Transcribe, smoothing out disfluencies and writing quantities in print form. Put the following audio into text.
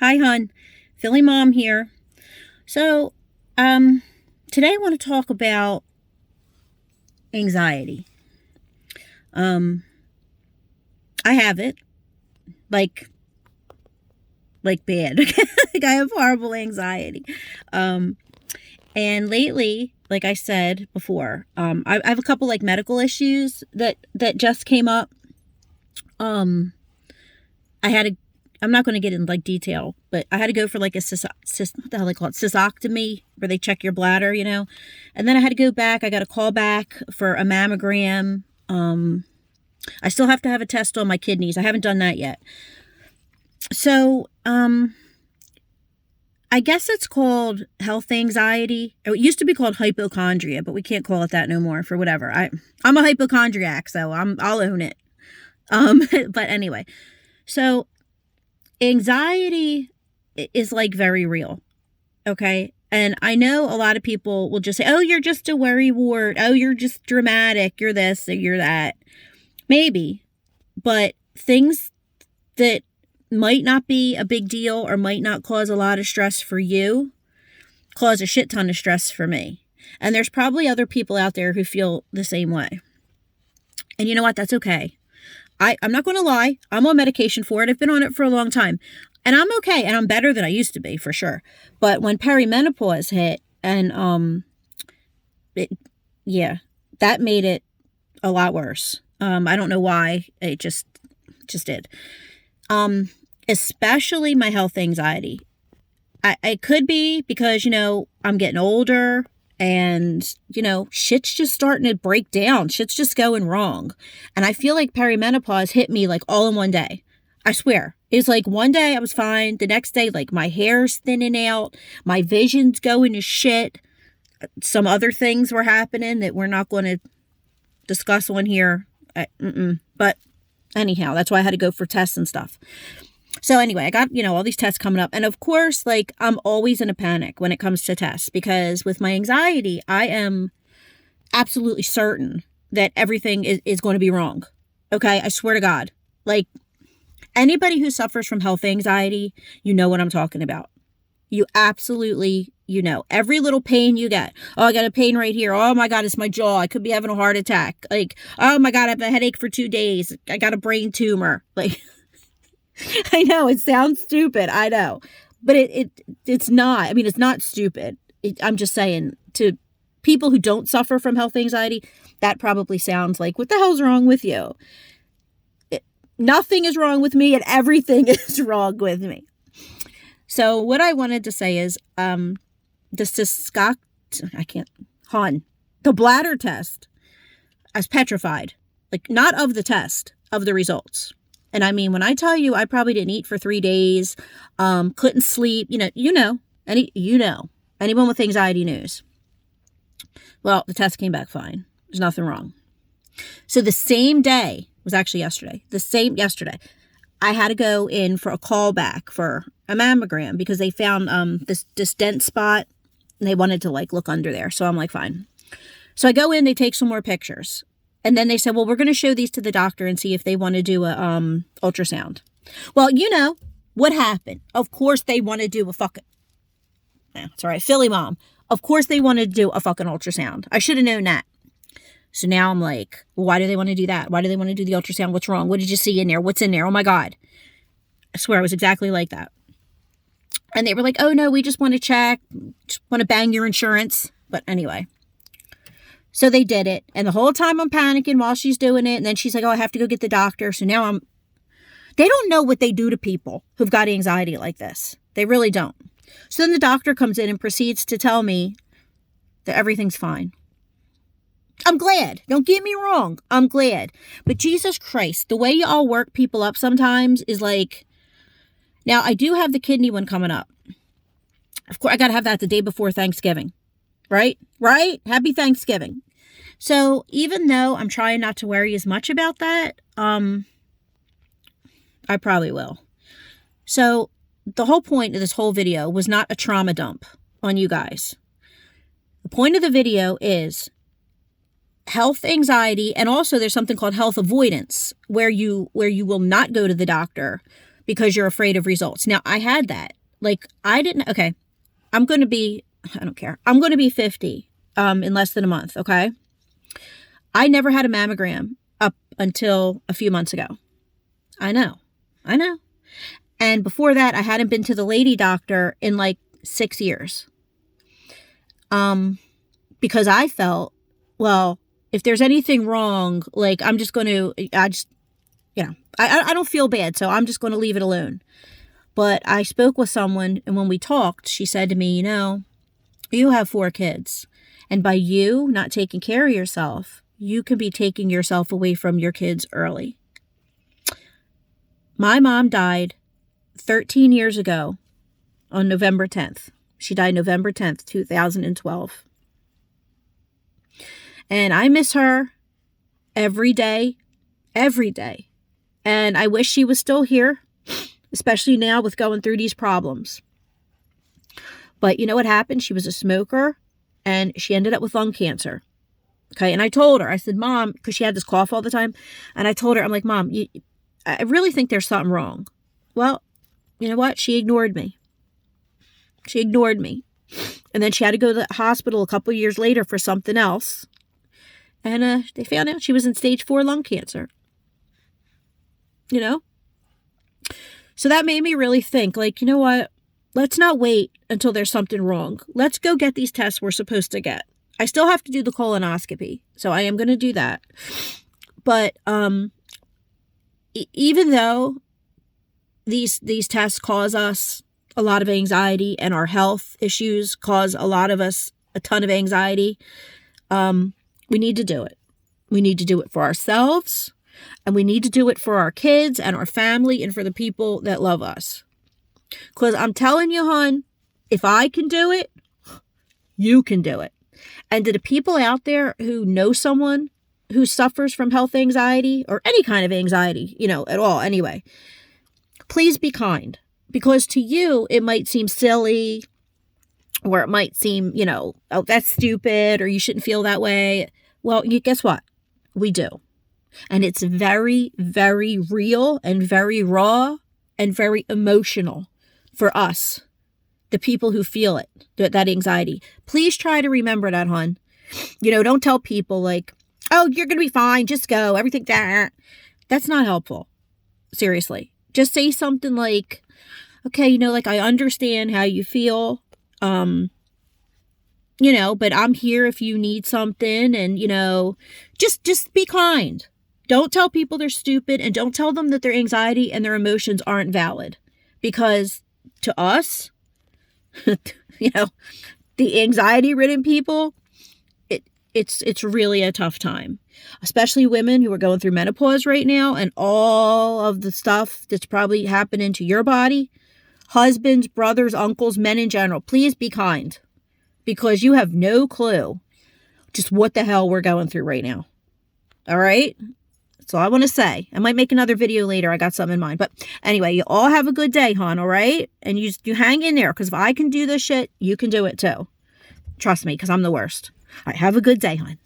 Hi, hon. Philly Mom here. So, today I want to talk about anxiety. Um, I have it, like, bad. Like I have horrible anxiety. Um, and lately, like I said before, I have a couple like medical issues that just came up. Um, I had a I'm not going to get in like detail, but I had to go for like a what the hell they call it, cystectomy, where they check your bladder, and then I had to go back. I got a call back for a mammogram. I still have to have a test on my kidneys. I haven't done that yet. So, I guess it's called health anxiety. It used to be called hypochondria, but we can't call it that no more for whatever. I'm a hypochondriac, so I'll own it. But anyway, so anxiety is like very real. Okay. And I know a lot of people will just say, oh, you're just a worry wart. Oh, you're just dramatic. You're this, or you're that. Maybe. But things that might not be a big deal or might not cause a lot of stress for you cause a shit ton of stress for me. And there's probably other people out there who feel the same way. And you know what? That's okay. I'm not going to lie. I'm on medication for it. I've been on it for a long time. And I'm okay. And I'm better than I used to be, for sure. But when perimenopause hit, and that made it a lot worse. I don't know why. It just did. Especially my health anxiety. I could be because, I'm getting older. And, shit's just starting to break down. Shit's just going wrong. And I feel like perimenopause hit me like all in one day. I swear. It's like one day I was fine. The next day, like my hair's thinning out. My vision's going to shit. Some other things were happening that we're not going to discuss on here. But anyhow, that's why I had to go for tests and stuff. So anyway, I got, all these tests coming up. And of course, like, I'm always in a panic when it comes to tests because with my anxiety, I am absolutely certain that everything is going to be wrong. Okay. I swear to God, like anybody who suffers from health anxiety, you know what I'm talking about. You absolutely, every little pain you get. Oh, I got a pain right here. Oh my God, it's my jaw. I could be having a heart attack. Like, oh my God, I have a headache for 2 days. I got a brain tumor. Like, I know it sounds stupid. I know, but it's not. I mean, it's not stupid. I'm just saying to people who don't suffer from health anxiety, that probably sounds like, what the hell's wrong with you? Nothing is wrong with me and everything is wrong with me. So what I wanted to say is, the bladder test, I was petrified, like not of the test, of the results. And I mean, when I tell you, I probably didn't eat for 3 days, couldn't sleep, anyone with anxiety knows. Well, the test came back fine. There's nothing wrong. So the same day, was actually yesterday, I had to go in for a callback for a mammogram because they found this dense spot and they wanted to like look under there. So I'm like, fine. So I go in, they take some more pictures. And then they said, well, we're going to show these to the doctor and see if they want to do a ultrasound. Well, what happened? Of course they want to do a fucking... It's all right, Philly Mom. Of course they want to do a fucking ultrasound. I should have known that. So now I'm like, well, why do they want to do that? Why do they want to do the ultrasound? What's wrong? What did you see in there? What's in there? Oh my God. I swear I was exactly like that. And they were like, oh no, we just want to check. Just want to bang your insurance. But anyway. So they did it. And the whole time I'm panicking while she's doing it. And then she's like, oh, I have to go get the doctor. So now they don't know what they do to people who've got anxiety like this. They really don't. So then the doctor comes in and proceeds to tell me that everything's fine. I'm glad. Don't get me wrong. I'm glad. But Jesus Christ, the way y'all work people up sometimes is like, now I do have the kidney one coming up. Of course, I got to have that the day before Thanksgiving. Right? Happy Thanksgiving. So even though I'm trying not to worry as much about that, I probably will. So the whole point of this whole video was not a trauma dump on you guys. The point of the video is health anxiety, and also there's something called health avoidance, where you will not go to the doctor because you're afraid of results. Now, I had that. Like, I didn't, okay, I don't care. I'm going to be 50 in less than a month, okay? I never had a mammogram up until a few months ago. I know. And before that, I hadn't been to the lady doctor in like 6 years. Because I felt, well, if there's anything wrong, like I don't feel bad, so I'm just going to leave it alone. But I spoke with someone, and when we talked, she said to me, you have 4 kids, and by you not taking care of yourself, you can be taking yourself away from your kids early. My mom died 13 years ago on November 10th. She died November 10th, 2012. And I miss her every day. And I wish she was still here, especially now with going through these problems. But you know what happened? She was a smoker, and she ended up with lung cancer. Okay, and I told her, I said, Mom, because she had this cough all the time, and I told her, I'm like, Mom, I really think there's something wrong. Well, you know what? She ignored me. And then she had to go to the hospital a couple years later for something else. And they found out she was in stage 4 lung cancer. So that made me really think, like, you know what? Let's not wait until there's something wrong. Let's go get these tests we're supposed to get. I still have to do the colonoscopy, so I am going to do that. But even though these tests cause us a lot of anxiety, and our health issues cause a lot of us a ton of anxiety, we need to do it. We need to do it for ourselves, and we need to do it for our kids and our family and for the people that love us. Because I'm telling you, hon, if I can do it, you can do it. And to the people out there who know someone who suffers from health anxiety or any kind of anxiety, at all anyway, please be kind. Because to you, it might seem silly, or it might seem, oh, that's stupid, or you shouldn't feel that way. Well, guess what? We do. And it's very, very real and very raw and very emotional for us, the people who feel it, that anxiety. Please try to remember that, hon. Don't tell people like, oh, you're going to be fine. Just go. Everything that. That's not helpful. Seriously. Just say something like, okay, like I understand how you feel, but I'm here if you need something, and, just be kind. Don't tell people they're stupid, and don't tell them that their anxiety and their emotions aren't valid, because to us, the anxiety-ridden people, it's really a tough time, especially women who are going through menopause right now and all of the stuff that's probably happening to your body. Husbands, brothers, uncles, men in general, please be kind, because you have no clue just what the hell we're going through right now. All right? That's all I want to say. I might make another video later. I got something in mind. But anyway, you all have a good day, hon, all right? And you hang in there, because if I can do this shit, you can do it too. Trust me, because I'm the worst. All right, have a good day, hon.